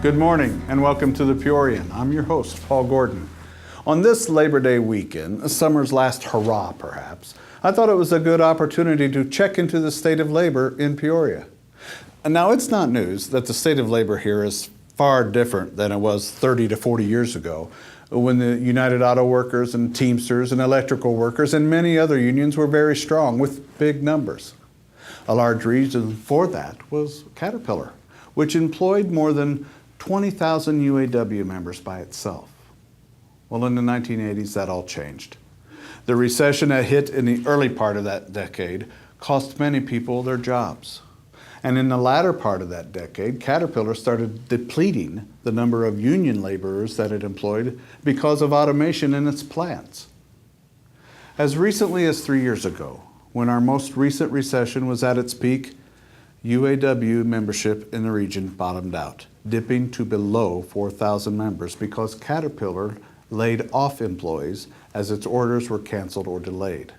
Good morning and welcome to the Peorian. I'm your host, Paul Gordon. On this Labor Day weekend, summer's last hurrah perhaps, I thought it was a good opportunity to check into the state of labor in Peoria. And now it's not news that the state of labor here is far different than it was 30 to 40 years ago, when the United Auto Workers and Teamsters and electrical workers and many other unions were very strong with big numbers. A large reason for that was Caterpillar, which employed more than 20,000 UAW members by itself. Well, in the 1980s, that all changed. The recession that hit in the early part of that decade cost many people their jobs. And in the latter part of that decade, Caterpillar started depleting the number of union laborers that it employed because of automation in its plants. As recently as 3 years ago, when our most recent recession was at its peak, UAW membership in the region bottomed out, dipping to below 4,000 members because Caterpillar laid off employees as its orders were canceled or delayed.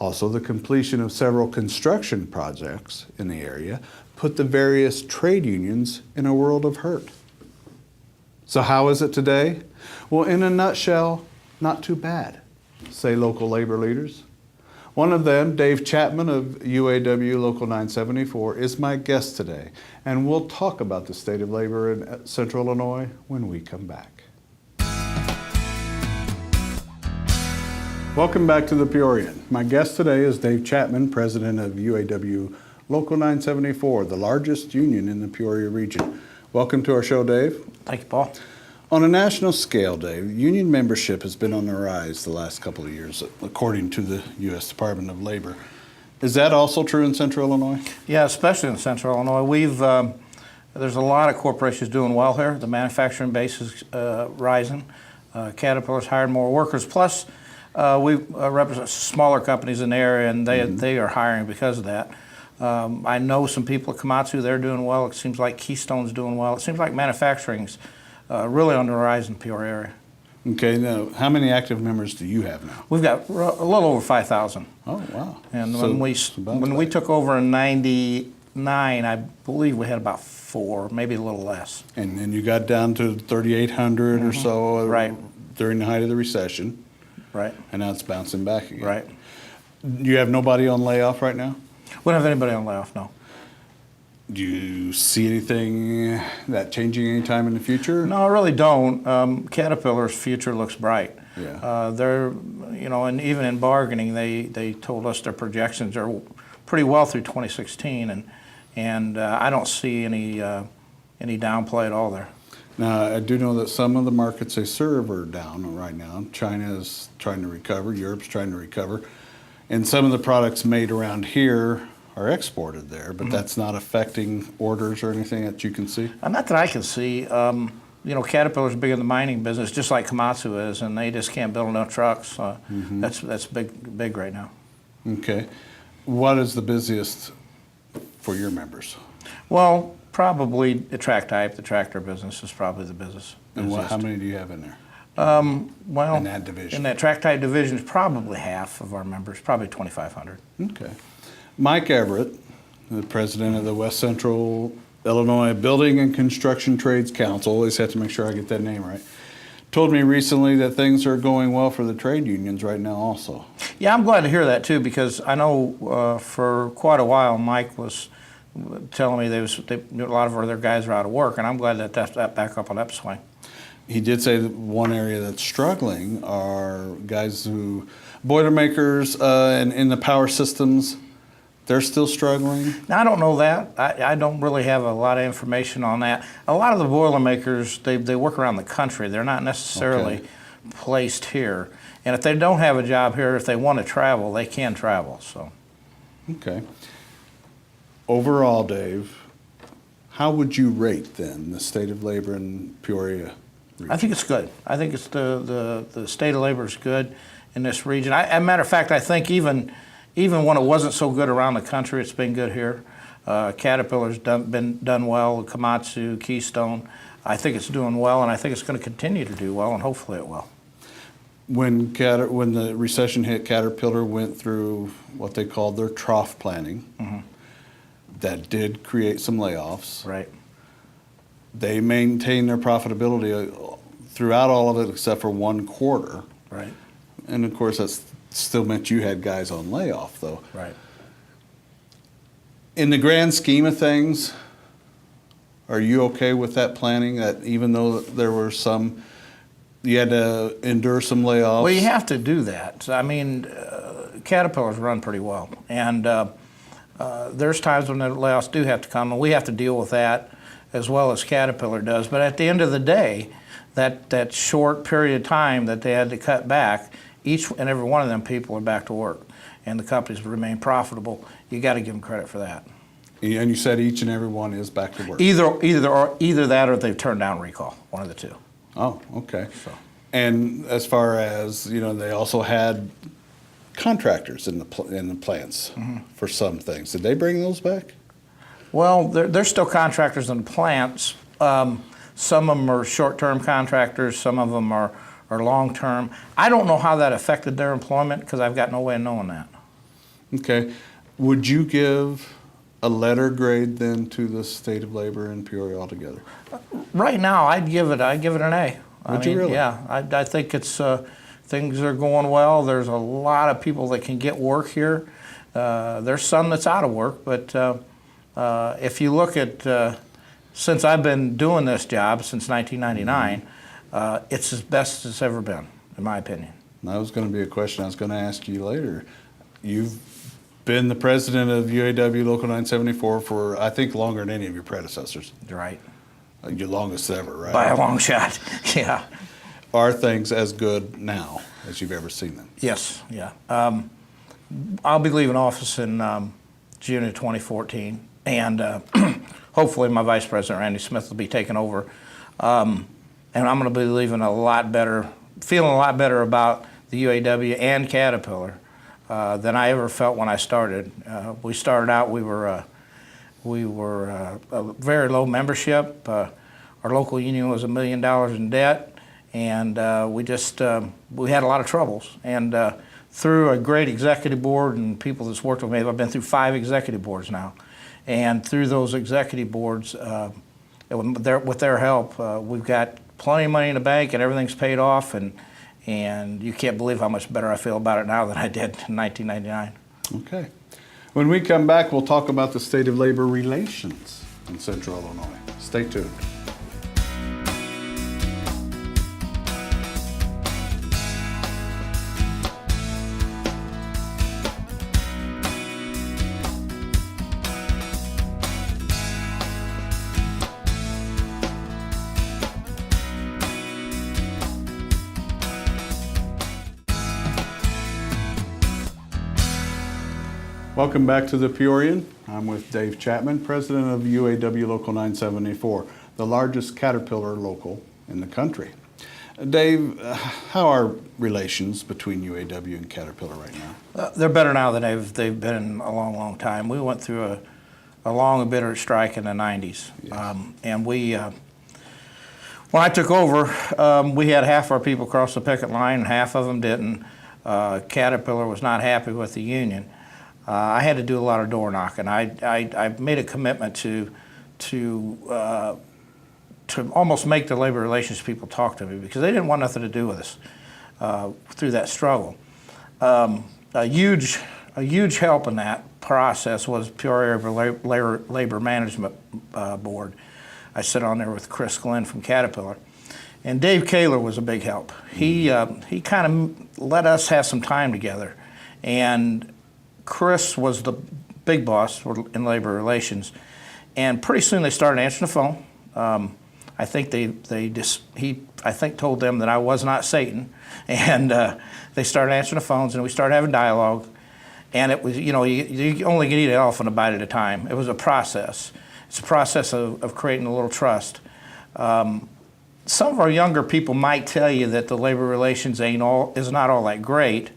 Also, the completion of several construction projects in the area put the various trade unions in a world of hurt. So how is it today? Well, in a nutshell, not too bad, say local labor leaders. One of them, Dave Chapman of UAW Local 974, is my guest today, and we'll talk about the state of labor in Central Illinois when we come back. Welcome back to the Peorian. My guest today is Dave Chapman, president of UAW Local 974, the largest union in the Peoria region. Welcome to our show, Dave. Thank you, Paul. On a national scale, Dave, union membership has been on the rise the last couple of years, according to the U.S. Department of Labor. Is that also true in Central Illinois? Yeah, especially in Central Illinois. There's a lot of corporations doing well here. The manufacturing base is rising. Caterpillar's hired more workers. Plus, we represent smaller companies in the area, and they are hiring because of that. I know some people at Komatsu, they're doing well. It seems like Keystone's doing well. It seems like manufacturing's really on the rise in the Peoria area. Okay, now how many active members do you have now? We've got a little over 5,000. Oh, wow. And when we took over in '99, I believe we had about 4, maybe a little less. And then you got down to 3,800 or so right. During the height of the recession. Right. And now it's bouncing back again. Right. You have nobody on layoff right now? We don't have anybody on layoff, no. Do you see anything that changing anytime in the future? No, I really don't. Caterpillar's future looks bright. Yeah. They're, and even in bargaining, they told us their projections are pretty well through 2016, and I don't see any downplay at all there. Now, I do know that some of the markets they serve are down right now. China is trying to recover, Europe's trying to recover, and some of the products made around here are exported there, but that's not affecting orders or anything that you can see? Not that I can see. Caterpillar's big in the mining business, just like Komatsu is, and they just can't build enough trucks. That's big right now. Okay. What is the busiest for your members? Well, probably the track type, the tractor business is probably the busiest. And how many do you have in there? Well, in that division? In that track type division is probably half of our members, probably 2,500. Okay. Mike Everett, the president of the West Central Illinois Building and Construction Trades Council, always have to make sure I get that name right, told me recently that things are going well for the trade unions right now also. Yeah, I'm glad to hear that too, because I know for quite a while Mike was telling me a lot of their guys are out of work, and I'm glad that that's back up on upswing. He did say that one area that's struggling are guys Boilermakers and in the power systems. They're still struggling? Now, I don't know that. I don't really have a lot of information on that. A lot of the Boilermakers, they work around the country. They're not necessarily placed here. And if they don't have a job here, if they want to travel, they can travel. So. Okay. Overall, Dave, how would you rate then the state of labor in Peoria region? I think it's good. I think it's the state of labor is good in this region. As a matter of fact, I think even when it wasn't so good around the country, it's been good here. Caterpillar's been done well, Komatsu, Keystone. I think it's doing well, and I think it's going to continue to do well, and hopefully it will. When the recession hit, Caterpillar went through what they called their trough planning. That did create some layoffs. Right. they maintained their profitability throughout all of it except for one quarter. Right. And of course, that's still meant you had guys on layoff, though. Right. In the grand scheme of things, are you okay with that planning, that even though there were some, you had to endure some layoffs? Well, you have to do that. I mean, Caterpillar's run pretty well. And there's times when the layoffs do have to come, and we have to deal with that as well as Caterpillar does. But at the end of the day, that short period of time that they had to cut back, each and every one of them people are back to work, and the companies remain profitable. You got to give them credit for that. And you said each and every one is back to work. Either that or they've turned down recall, one of the two. Oh, okay. So. And as far as, they also had contractors in the plants for some things. Did they bring those back? Well, there's still contractors in the plants. Some of them are short-term contractors. Some of them are long-term. I don't know how that affected their employment because I've got no way of knowing that. Okay. Would you give a letter grade then to the state of labor in Peoria altogether? Right now, I'd give it an A. Would you really? Yeah, I think it's things are going well. There's a lot of people that can get work here. There's some that's out of work, but if you look at since I've been doing this job since 1999, it's as best it's ever been, in my opinion. That was going to be a question I was going to ask you later. You've been the president of UAW Local 974 for, I think, longer than any of your predecessors. Right. Your longest ever, right? By a long shot, yeah. Are things as good now as you've ever seen them? Yes, yeah. I'll be leaving office in June of 2014, and hopefully my Vice President, Randy Smith, will be taking over. And I'm going to be leaving feeling a lot better about the UAW and Caterpillar than I ever felt when I started. We started out, we were a very low membership. Our local union was $1 million in debt, and we had a lot of troubles. And through a great executive board and people that's worked with me, I've been through 5 executive boards now. And through those executive boards, with their help, we've got plenty of money in the bank and everything's paid off, and you can't believe how much better I feel about it now than I did in 1999. Okay. When we come back, we'll talk about the state of labor relations in Central Illinois. Stay tuned. Welcome back to the Peorian. I'm with Dave Chapman, president of UAW Local 974, the largest Caterpillar local in the country. Dave, how are relations between UAW and Caterpillar right now? They're better now than they've been in a long, long time. We went through a long and bitter strike in the 90s. Yes. And when I took over, we had half our people cross the picket line and half of them didn't. Caterpillar was not happy with the union. I had to do a lot of door knocking. I made a commitment to almost make the labor relations people talk to me because they didn't want nothing to do with us through that struggle. A huge help in that process was Peoria Labor Management Board. I sit on there with Chris Glenn from Caterpillar. And Dave Kaler was a big help. He kind of let us have some time together. And Chris was the big boss in labor relations, and pretty soon they started answering the phone. I think he told them that I was not Satan, and they started answering the phones, and we started having dialogue. And it was, you only can eat an elephant a bite at a time. It was a process. It's a process of creating a little trust. Some of our younger people might tell you that the labor relations is not all that great.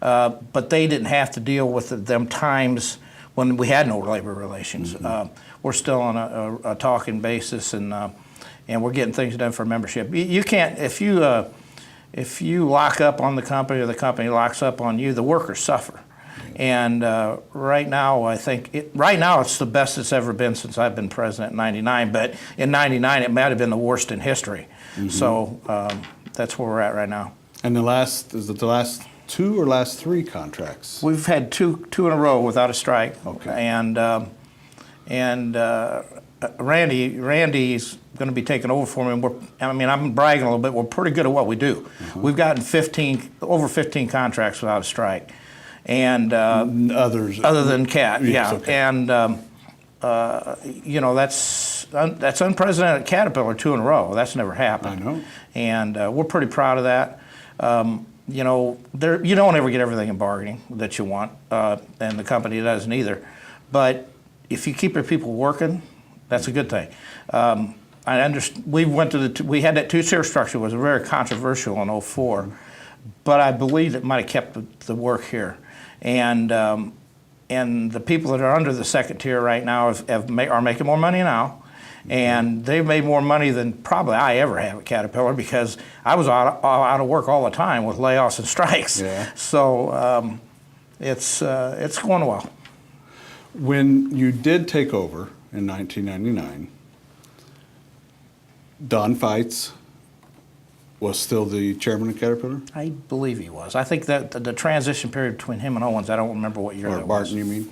But they didn't have to deal with them times when we had no labor relations. Mm-hmm. We're still on a talking basis, and we're getting things done for membership. You can't if you lock up on the company or the company locks up on you, the workers suffer. And right now, I think, right now it's the best it's ever been since I've been president in '99, but in '99 it might have been the worst in history. So that's where we're at right now. And is it the last 2 or last 3 contracts? We've had two in a row without a strike. Okay. And Randy's going to be taking over for me. And I'm bragging a little bit. We're pretty good at what we do. We've gotten over 15 contracts without a strike, and Others other than CAT, yes, yeah. okay. And that's unprecedented at Caterpillar 2 in a row. That's never happened. I know. And we're pretty proud of that. You don't ever get everything in bargaining that you want, and the company doesn't either. But if you keep your people working, that's a good thing. We had that 2-tier structure. It was very controversial in '04, but I believe it might have kept the work here. And the people that are under the 2nd tier right now are making more money now. And they've made more money than probably I ever have at Caterpillar, because I was out of work all the time with layoffs and strikes. Yeah. So it's going well. When you did take over in 1999, Don Feitz was still the chairman of Caterpillar? I believe he was. I think that the transition period between him and Owens, I don't remember what year Or that Barton, was. you mean?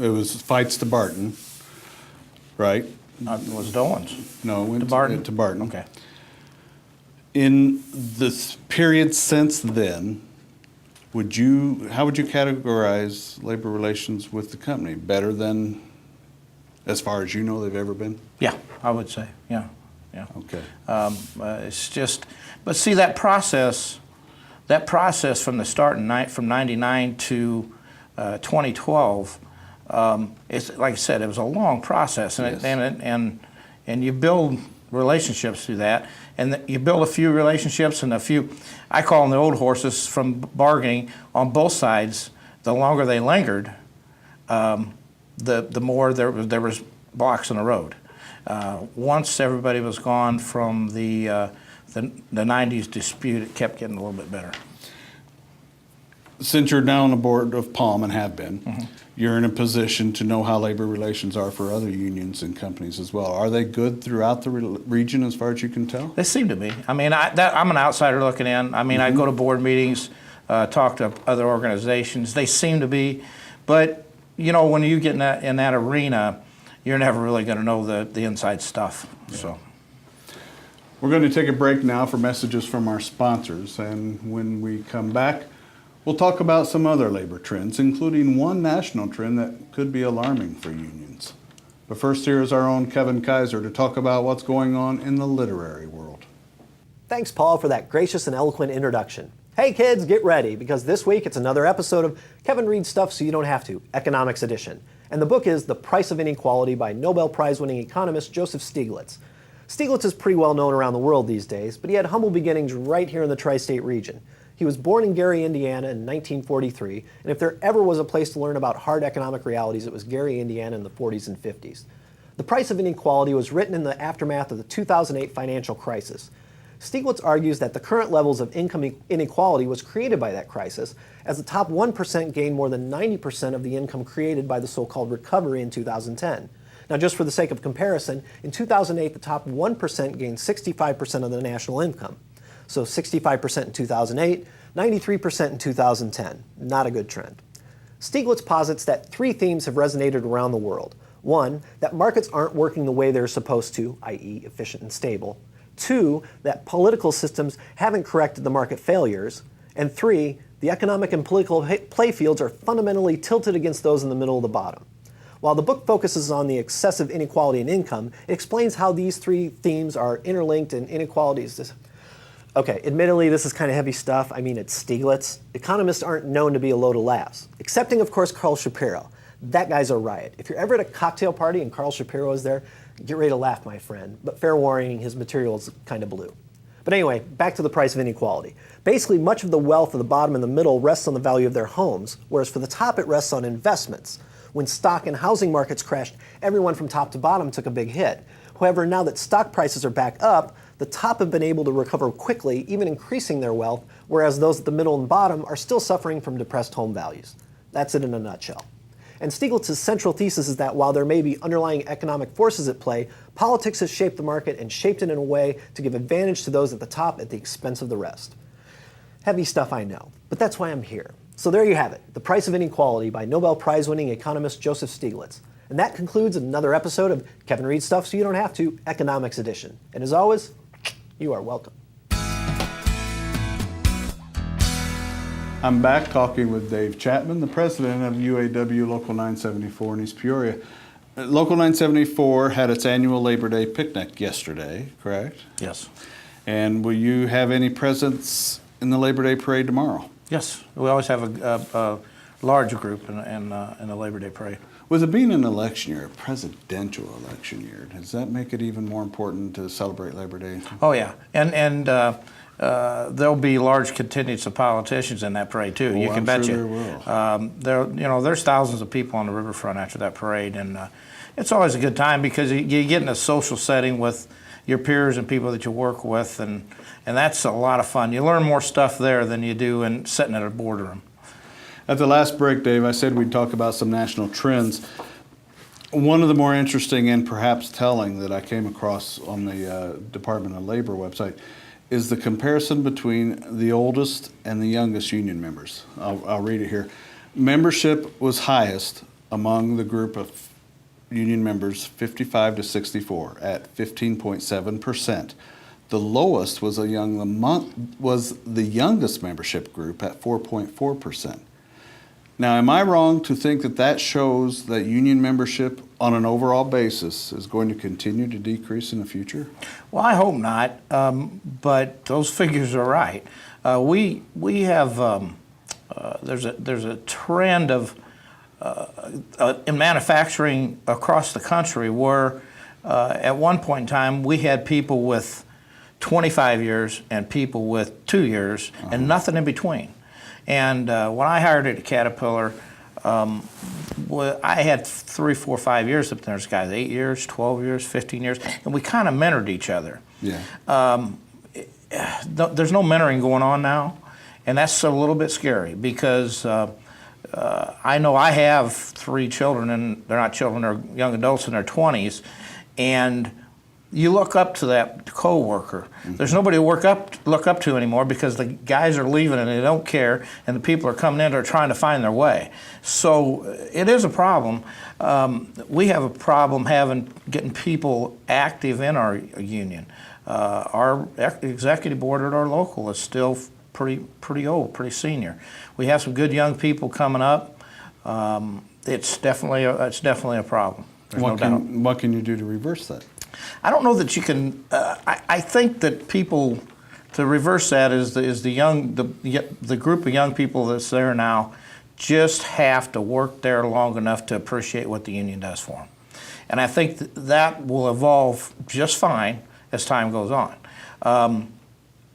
It was Feitz to Barton, right? Was it Owens? No, it went To Barton? to Barton. Okay. In this period since then, how would you categorize labor relations with the company? Better than, as far as you know, they've ever been? Yeah, I would say, yeah. Okay. It's just, but see, that process from the start from '99 to 2012, it's like I said, it was a long process, and Yes. and you build relationships through that, and you build a few relationships and a few, I call them the old horses from bargaining on both sides. The longer they lingered, the more there was blocks in the road. Once everybody was gone from the '90s dispute, it kept getting a little bit better. Since you're now on the board of Palm and have been, you're in a position to know how labor relations are for other unions and companies as well. Are they good throughout the region as far as you can tell? They seem to be. I mean, I'm an outsider looking in. I mean, I go to board meetings, talk to other organizations. They seem to be, but when you get in that arena, you're never really going to know the inside stuff. Yeah. So. We're going to take a break now for messages from our sponsors, and when we come back, we'll talk about some other labor trends, including one national trend that could be alarming for unions. But first, here is our own Kevin Kaiser to talk about what's going on in the literary world. Thanks, Paul, for that gracious and eloquent introduction. Hey kids, get ready, because this week it's another episode of Kevin Reads Stuff So You Don't Have to, Economics Edition. And the book is The Price of Inequality by Nobel Prize-winning economist Joseph Stiglitz. Stiglitz is pretty well known around the world these days, but he had humble beginnings right here in the tri-state region. He was born in Gary, Indiana in 1943, and if there ever was a place to learn about hard economic realities, it was Gary, Indiana in the 40s and 50s. The Price of Inequality was written in the aftermath of the 2008 financial crisis. Stiglitz argues that the current levels of income inequality was created by that crisis, as the top 1% gained more than 90% of the income created by the so-called recovery in 2010. Now, just for the sake of comparison, in 2008, the top 1% gained 65% of the national income. So 65% in 2008, 93% in 2010. Not a good trend. Stiglitz posits that 3 themes have resonated around the world. 1, that markets aren't working the way they're supposed to, i.e. efficient and stable. 2, that political systems haven't corrected the market failures. And 3, the economic and political playfields are fundamentally tilted against those in the middle of the bottom. While the book focuses on the excessive inequality in income, it explains how these 3 themes are interlinked and inequalities. Okay, admittedly, this is kind of heavy stuff. I mean, it's Stiglitz. Economists aren't known to be a load of laughs, excepting, of course, Carl Shapiro. That guy's a riot. If you're ever at a cocktail party and Carl Shapiro is there, get ready to laugh, my friend. But fair warning, his material is kind of blue. But anyway, back to the price of inequality. Basically, much of the wealth of the bottom and the middle rests on the value of their homes, whereas for the top, it rests on investments. When stock and housing markets crashed, everyone from top to bottom took a big hit. However, now that stock prices are back up, the top have been able to recover quickly, even increasing their wealth, whereas those at the middle and bottom are still suffering from depressed home values. That's it in a nutshell. And Stieglitz's central thesis is that while there may be underlying economic forces at play, politics has shaped the market and shaped it in a way to give advantage to those at the top at the expense of the rest. Heavy stuff, I know, but that's why I'm here. So there you have it, The Price of Inequality by Nobel Prize-winning economist Joseph Stiglitz. And that concludes another episode of Kevin Reads Stuff So You Don't Have to, Economics Edition. And as always, you are welcome. I'm back talking with Dave Chapman, the president of UAW Local 974 in East Peoria. Local 974 had its annual Labor Day picnic yesterday, correct? Yes. And will you have any presence in the Labor Day parade tomorrow? Yes. We always have a large group in the Labor Day parade. With it being an election year, a presidential election year, does that make it even more important to celebrate Labor Day? Oh yeah, and there'll be large contingents of politicians in that parade too. You can bet sure you. there will. There's thousands of people on the riverfront after that parade, and it's always a good time because you get in a social setting with your peers and people that you work with, and that's a lot of fun. You learn more stuff there than you do in sitting at a boardroom. At the last break, Dave, I said we'd talk about some national trends. One of the more interesting and perhaps telling that I came across on the Department of Labor website is the comparison between the oldest and the youngest union members. I'll read it here. Membership was highest among the group of union members 55 to 64 at 15.7%. The lowest was the youngest membership group at 4.4%. Now, am I wrong to think that that shows that union membership on an overall basis is going to continue to decrease in the future? Well, I hope not, but those figures are right. We have there's a trend of in manufacturing across the country where at one point in time we had people with 25 years and people with 2 years and nothing in between. And when I hired at Caterpillar, I had 3, 4, 5 years up there. There's guys 8 years, 12 years, 15 years, and we kind of mentored each other. Yeah. There's no mentoring going on now, and that's a little bit scary because I know I have 3 children, and they're not children, they're young adults in their 20s, and you look up to that coworker. Mm-hmm. There's nobody to look up to anymore because the guys are leaving and they don't care, and the people are coming in and are trying to find their way. So it is a problem. We have a problem getting people active in our union. Our executive board at our local is still pretty old, pretty senior. We have some good young people coming up. It's definitely a problem. There's no doubt. What can you do to reverse that? I don't know that you can. I think that people, to reverse that is the group of young people that's there now just have to work there long enough to appreciate what the union does for them, and I think that will evolve just fine as time goes on.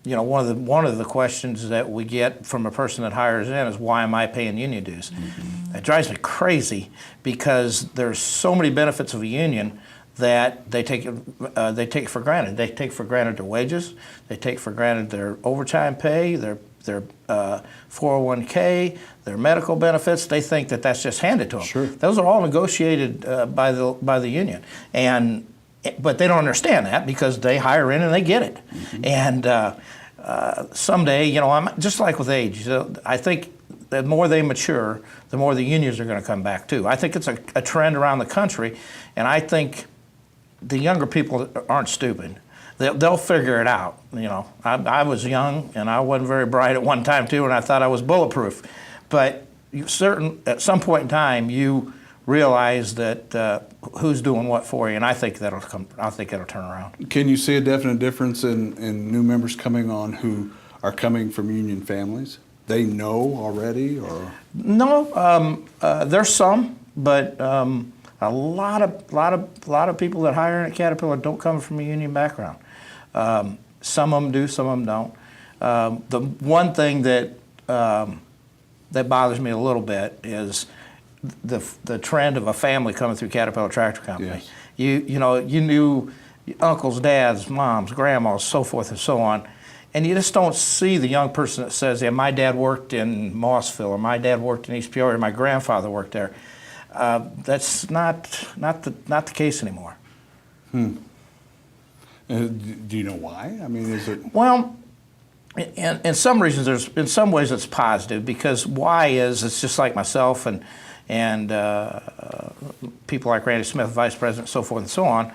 One of the questions that we get from a person that hires in is, why am I paying union dues? Mm-hmm. It drives me crazy because there's so many benefits of a union that they take it for granted. They take for granted their wages. They take for granted their overtime pay, their 401k, their medical benefits. They think that that's just handed to them. Sure. Those are all negotiated by the union, but they don't understand that because they hire in and they get it. Mm-hmm. And someday, I'm just like with age. I think the more they mature, the more the unions are going to come back too. I think it's a trend around the country, and I think the younger people aren't stupid. They'll figure it out. I was young and I wasn't very bright at one time too, and I thought I was bulletproof. But at some point in time, you realize that who's doing what for you, and I think it'll turn around. Can you see a definite difference in new members coming on who are coming from union families? They know already, or no? There's some, but a lot of people that hire in at Caterpillar don't come from a union background. Some of them do, some of them don't. The one thing that bothers me a little bit is the trend of a family coming through Caterpillar Tractor Company. Yes. You knew uncles, dads, moms, grandmas, so forth and so on. And you just don't see the young person that says, yeah, my dad worked in Mossville, or my dad worked in East Peoria, or my grandfather worked there. That's not the case anymore. Do you know why? I mean, is it? Well, in some reasons, in some ways it's positive, because why is, it's just like myself and people like Randy Smith, vice president, so forth and so on.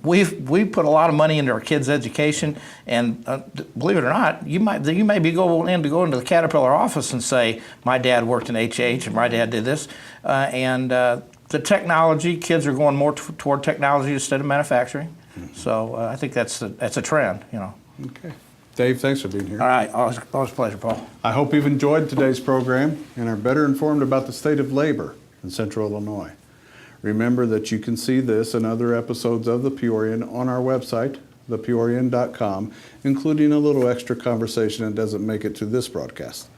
We've put a lot of money into our kids' education, and believe it or not, you may be go into the Caterpillar office and say, my dad worked in HH and my dad did this, the technology, kids are going more toward technology instead of manufacturing. So I think that's a trend, you know. Okay. Dave, thanks for being here. All right, always a pleasure, Paul. I hope you've enjoyed today's program and are better informed about the state of labor in Central Illinois. Remember that you can see this and other episodes of The Peorian on our website, thepeorian.com, including a little extra conversation that doesn't make it to this broadcast.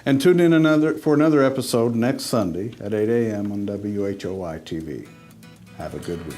And tune in for another episode next Sunday at 8 a.m. on WHOI TV. Have a good week.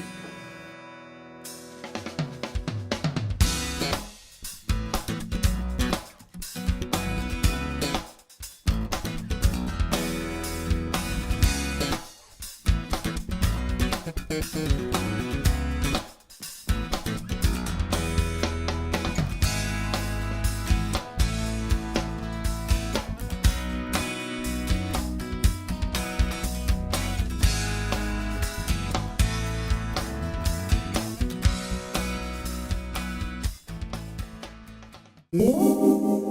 Música